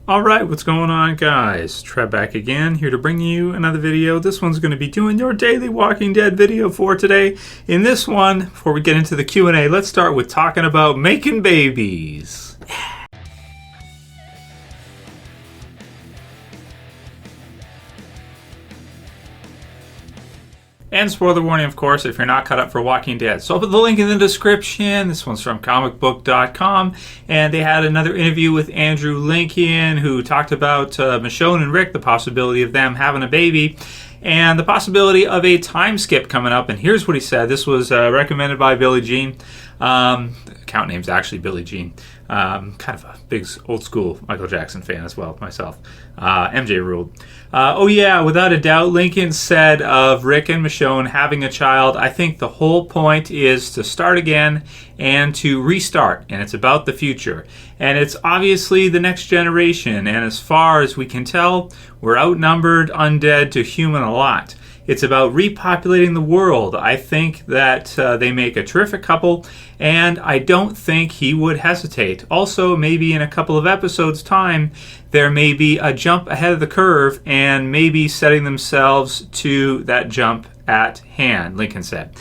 Alright, what's going on, guys? Trev back again, here to bring you another video. This one's going to be doing your daily Walking Dead video for today. In this one, before we get into the Q&A, let's start with talking about making babies. And spoiler warning, of course, if you're not caught up for Walking Dead. So I'll put the link in the description. This one's from comicbook.com. And they had another interview with Andrew Lincoln, who talked about Michonne and Rick, the possibility of them having a baby, and the possibility of a time skip coming up. And here's what he said. This was recommended by Billie Jean. The account name's actually Billie Jean. Kind of a big old school Michael Jackson fan as well, myself. MJ ruled. Oh yeah, without a doubt, Lincoln said of Rick and Michonne having a child, I think the whole point is to start again and to restart, and it's about the future. And it's obviously the next generation, and as far as we can tell, we're outnumbered, undead to human a lot. It's about repopulating the world. I think that they make a terrific couple, and I don't think he would hesitate. Also, maybe in a couple of episodes' time, there may be a jump ahead of the curve and maybe setting themselves to that jump at hand, Lincoln said.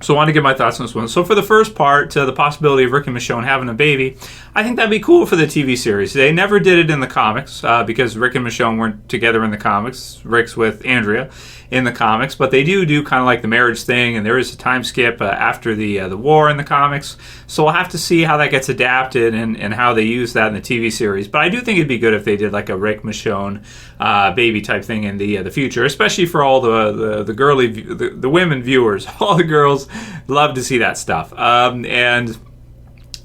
So I want to give my thoughts on this one. So for the first part, the possibility of Rick and Michonne having a baby, I think that'd be cool for the TV series. They never did it in the comics because Rick and Michonne weren't together in the comics. Rick's with Andrea in the comics, but they do kind of like the marriage thing, and there is a time skip after the war in the comics. So we'll have to see how that gets adapted and how they use that in the TV series. But I do think it'd be good if they did like a Rick Michonne baby type thing in the future, especially for all the girly the women viewers. All the girls love to see that stuff, and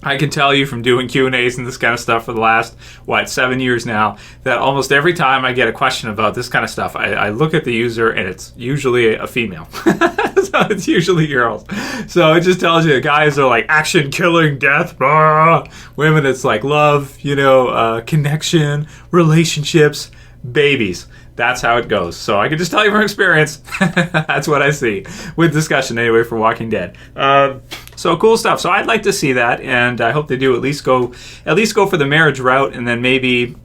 I can tell you from doing Q&As and this kind of stuff for the last, 7 years now, that almost every time I get a question about this kind of stuff, I look at the user and it's usually a female. So it's usually girls. So it just tells you the guys are like action, killing, death, blah. Women, it's like love, connection, relationships, babies. That's how it goes. So I can just tell you from experience, that's what I see with discussion anyway for Walking Dead. So cool stuff. So I'd like to see that, and I hope they do at least go for the marriage route, and then maybe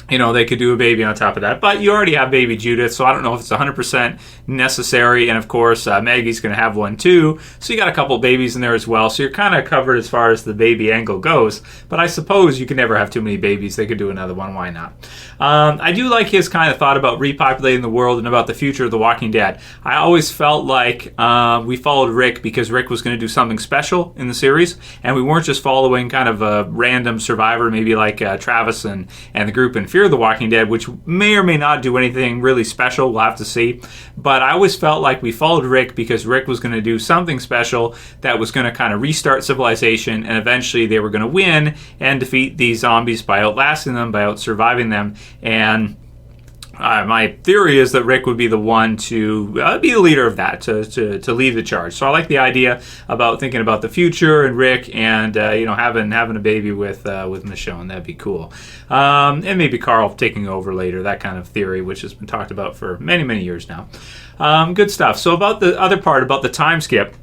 they could do a baby on top of that. But you already have baby Judith, so I don't know if it's 100% necessary. And of course, Maggie's going to have one too. So you got a couple babies in there as well. So you're kind of covered as far as the baby angle goes. But I suppose you can never have too many babies. They could do another one. Why not? I do like his kind of thought about repopulating the world and about the future of The Walking Dead. I always felt like we followed Rick because Rick was going to do something special in the series. And we weren't just following kind of a random survivor, maybe like Travis and the group in Fear of the Walking Dead, which may or may not do anything really special. We'll have to see. But I always felt like we followed Rick because Rick was going to do something special that was going to kind of restart civilization, and eventually they were going to win and defeat these zombies by outlasting them, by out-surviving them. And my theory is that Rick would be the one to be the leader of that, to lead the charge. So I like the idea about thinking about the future and Rick and having a baby with Michonne. That'd be cool. And maybe Carl taking over later. That kind of theory, which has been talked about for many years now. Good stuff. So about the other part about the time skip.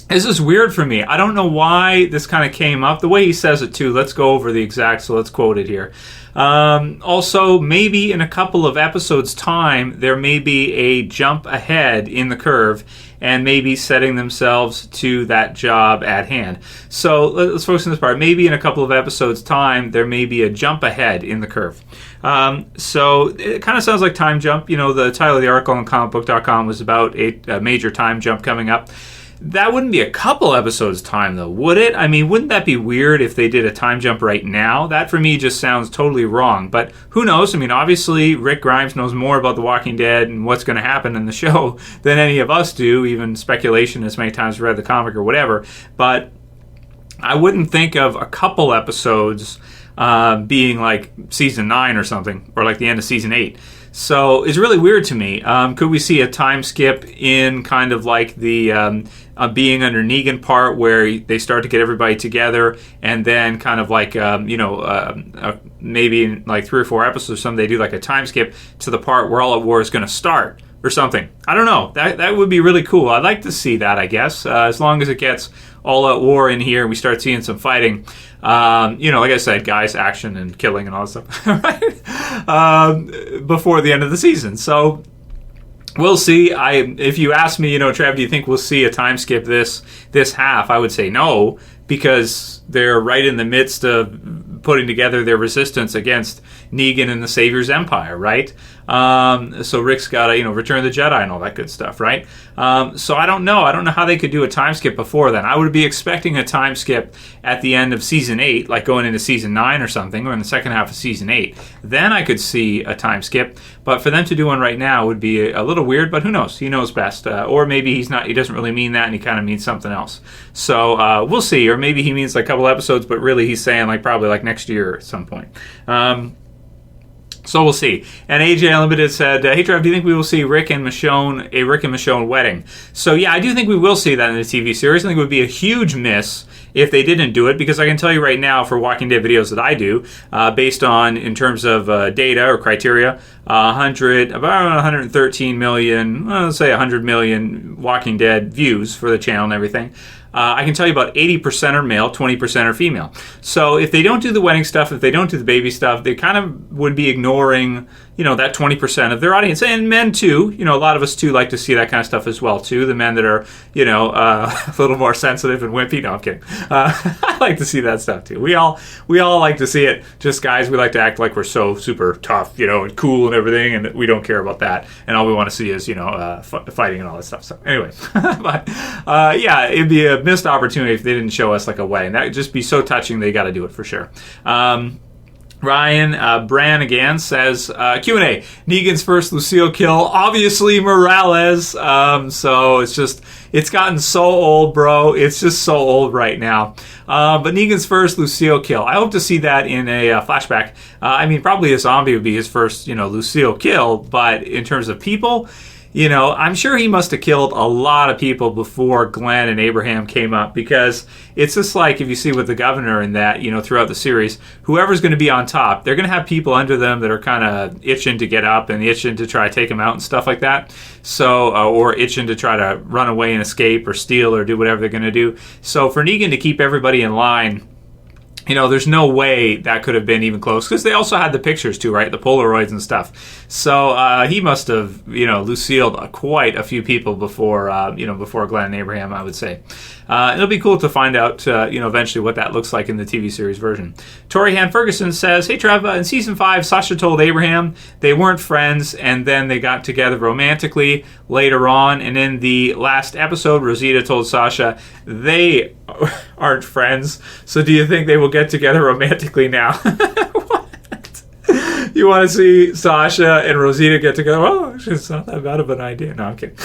This is weird for me. I don't know why this kind of came up. The way he says it, too. Let's go over the exact, so let's quote it here. Also, maybe in a couple of episodes' time, there may be a jump ahead in the curve and maybe setting themselves to that job at hand. So let's focus on this part. Maybe in a couple of episodes' time, there may be a jump ahead in the curve. So it kind of sounds like time jump. The title of the article on comicbook.com was about a major time jump coming up. That wouldn't be a couple episodes time, though, would it? I mean, wouldn't that be weird if they did a time jump right now? That, for me, just sounds totally wrong. But who knows? I mean, obviously, Rick Grimes knows more about The Walking Dead and what's going to happen in the show than any of us do, even speculation as many times we read the comic or whatever. But I wouldn't think of a couple episodes being like Season 9 or something, or like the end of Season 8. So it's really weird to me. Could we see a time skip in kind of like the being under Negan part where they start to get everybody together, and then kind of like maybe in like 3 or 4 episodes or something, they do like a time skip to the part where all out war is going to start or something. I don't know. That would be really cool. I'd like to see that, I guess, as long as it gets all-out war in here and we start seeing some fighting, like I said, guys, action and killing and all that stuff, right? Before the end of the season. So we'll see. If you ask me, Trev, do you think we'll see a time skip this half? I would say no, because they're right in the midst of putting together their resistance against Negan and the Savior's Empire, right? So Rick's got to, Return of the Jedi and all that good stuff, right? So I don't know. I don't know how they could do a time skip before then. I would be expecting a time skip at the end of Season 8, like going into Season 9 or something, or in the second half of Season 8. Then I could see a time skip. But for them to do one right now would be a little weird, but who knows? He knows best. Or maybe he doesn't really mean that and he kind of means something else. So we'll see. Or maybe he means like a couple episodes, but really he's saying like probably like next year at some point. So we'll see. And AJ Unlimited said, hey Trev, do you think we will see a Rick and Michonne wedding? So yeah, I do think we will see that in the TV series. I think it would be a huge miss if they didn't do it, because I can tell you right now for Walking Dead videos that I do, based on, in terms of data or criteria, about 113 million, let's say 100 million Walking Dead views for the channel and everything. I can tell you about 80% are male, 20% are female. So if they don't do the wedding stuff, if they don't do the baby stuff, they kind of would be ignoring, that 20% of their audience. And men too, a lot of us too like to see that kind of stuff as well too. The men that are, a little more sensitive and wimpy. No, I'm kidding. I like to see that stuff too. We all like to see it. Just guys, we like to act like we're so super tough, and cool and everything, and we don't care about that. And all we want to see is, fighting and all that stuff. So anyway, but yeah, it'd be a missed opportunity if they didn't show us like a wedding. That would just be so touching. They got to do it for sure. Ryan Branigan says, Q&A, Negan's first Lucille kill, obviously Morales. So it's gotten so old, bro. It's just so old right now. But Negan's first Lucille kill, I hope to see that in a flashback. Probably a zombie would be his first, Lucille kill. But in terms of people, I'm sure he must have killed a lot of people before Glenn and Abraham came up, because it's just like if you see with the governor and that, throughout the series, whoever's going to be on top, they're going to have people under them that are kind of itching to get up and itching to try to take them out and stuff like that. So, or itching to try to run away and escape or steal or do whatever they're going to do. So for Negan to keep everybody in line, there's no way that could have been even close, because they also had the pictures too, right? The Polaroids and stuff. So he must have, Lucille'd quite a few people before Glenn and Abraham, I would say. It'll be cool to find out, eventually what that looks like in the TV series version. Toryhan Ferguson says, hey Trev, in Season 5, Sasha told Abraham they weren't friends, and then they got together romantically later on. And in the last episode, Rosita told Sasha they aren't friends. So do you think they will get together romantically now? What? You want to see Sasha and Rosita get together? Oh, actually, it's not that bad of an idea. No, I'm kidding.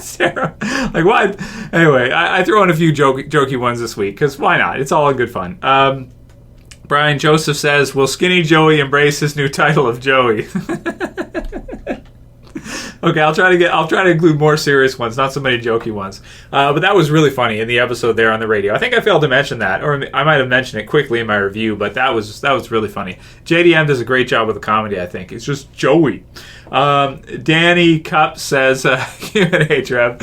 Sarah, like what? Anyway, I throw in a few jokey ones this week, because why not? It's all in good fun. Brian Joseph says, will Skinny Joey embrace his new title of Joey? Okay, I'll try to include more serious ones, not so many jokey ones. But that was really funny in the episode there on the radio. I think I failed to mention that, or I might have mentioned it quickly in my review, but that was really funny. JDM does a great job with the comedy, I think. It's just Joey. Danny Cup says, hey Trev,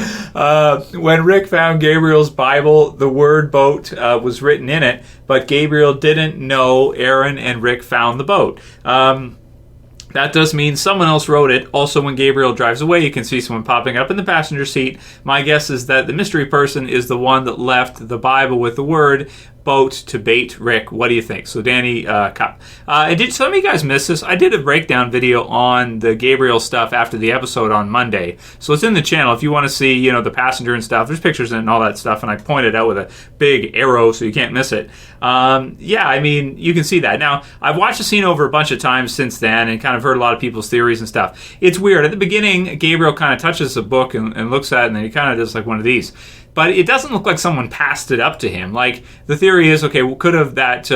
when Rick found Gabriel's Bible, the word boat was written in it, but Gabriel didn't know Aaron and Rick found the boat. That does mean someone else wrote it. Also, when Gabriel drives away, you can see someone popping up in the passenger seat. My guess is that the mystery person is the one that left the Bible with the word boat to bait Rick. What do you think? So Danny Cup. Did some of you guys miss this? I did a breakdown video on the Gabriel stuff after the episode on Monday. So it's in the channel if you want to see, the passenger and stuff. There's pictures and all that stuff, and I pointed out with a big arrow so you can't miss it. You can see that. Now, I've watched the scene over a bunch of times since then and kind of heard a lot of people's theories and stuff. It's weird. At the beginning, Gabriel kind of touches the book and looks at it, and then he kind of does like one of these. But it doesn't look like someone passed it up to him. Like, the theory is, okay, well, could have that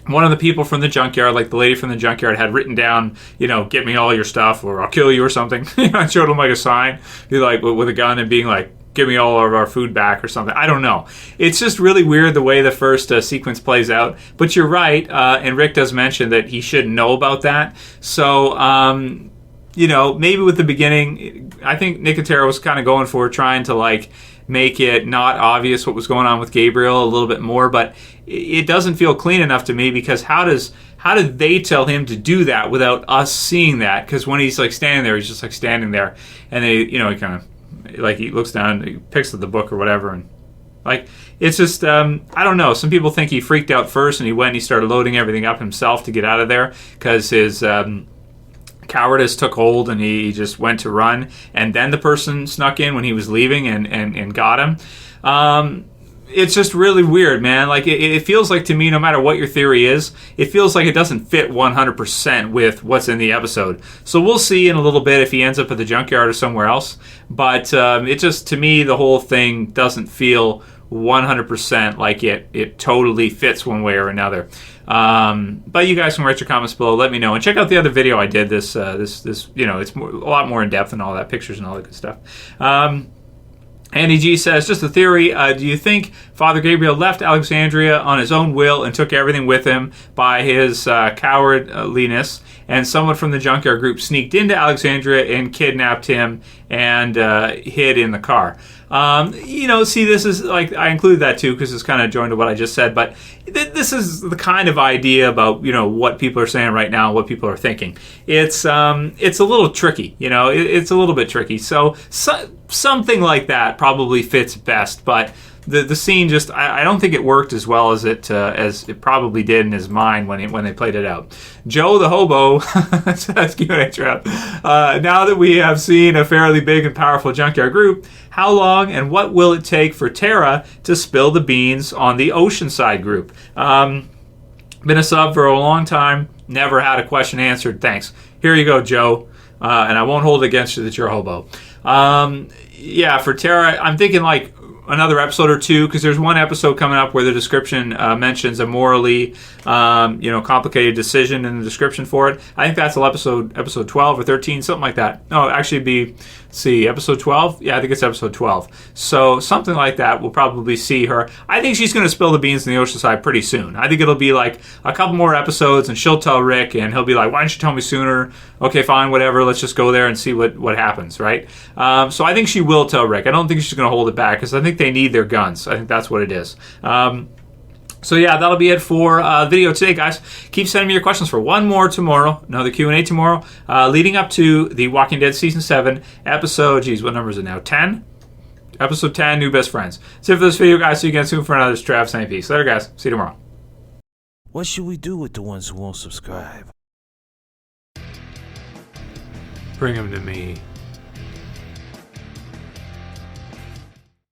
one of the people from the junkyard, like the lady from the junkyard, had written down, get me all your stuff, or I'll kill you or something. I showed him like a sign, like with a gun, and being like, give me all of our food back or something. I don't know. It's just really weird the way the first sequence plays out. But you're right, and Rick does mention that he should know about that. So, maybe with the beginning, I think Nicotero was kind of going for trying to, make it not obvious what was going on with Gabriel a little bit more, but it doesn't feel clean enough to me, because how did they tell him to do that without us seeing that? Because when he's like standing there, he's just like standing there, and they, he kind of like, he looks down, he picks up the book or whatever, and like, it's just, I don't know. Some people think he freaked out first and he went and he started loading everything up himself to get out of there, because his cowardice took hold and he just went to run, and then the person snuck in when he was leaving and got him. It's just really weird, man. Like, it feels like to me, no matter what your theory is, it feels like it doesn't fit 100% with what's in the episode. So we'll see in a little bit if he ends up at the junkyard or somewhere else. But it just, to me, the whole thing doesn't feel 100% like it totally fits one way or another. But you guys can write your comments below. Let me know, and check out the other video I did. This it's a lot more in depth and all that, pictures and all that good stuff. Andy G says, just a theory, do you think Father Gabriel left Alexandria on his own will and took everything with him by his cowardliness, and someone from the junkyard group sneaked into Alexandria and kidnapped him and hid in the car? See, this is like, I include that too because it's kind of joined to what I just said, but this is the kind of idea about, what people are saying right now, what people are thinking. It's a little tricky, it's a little bit tricky. So something like that probably fits best, but the scene just, I don't think it worked as well as it probably did in his mind when they played it out. Joe the Hobo says, Q&A Trev. Now that we have seen a fairly big and powerful junkyard group, how long and what will it take for Tara to spill the beans on the Oceanside group? Been a sub for a long time, never had a question answered. Thanks. Here you go, Joe. And I won't hold it against you that you're a hobo. For Tara, I'm thinking like another episode or two, because there's one episode coming up where the description mentions a morally complicated decision in the description for it. I think that's episode 12 or 13, something like that. No, actually it'd be, episode 12? Yeah, I think it's episode 12. So something like that, we'll probably see her. I think she's going to spill the beans in the Oceanside pretty soon. I think it'll be like a couple more episodes and she'll tell Rick and he'll be like, why didn't you tell me sooner? Okay, fine, whatever, let's just go there and see what happens, right? So I think she will tell Rick. I don't think she's going to hold it back, because I think they need their guns. I think that's what it is. That'll be it for the video today, guys. Keep sending me your questions for one more tomorrow, another Q&A tomorrow, leading up to the Walking Dead Season 7 episode, what number is it now, 10? Episode 10, New Best Friends. That's it for this video, guys. See you again soon for another Trev. Saying peace. Later, guys. See you tomorrow. What should we do with the ones who won't subscribe? Bring them to me.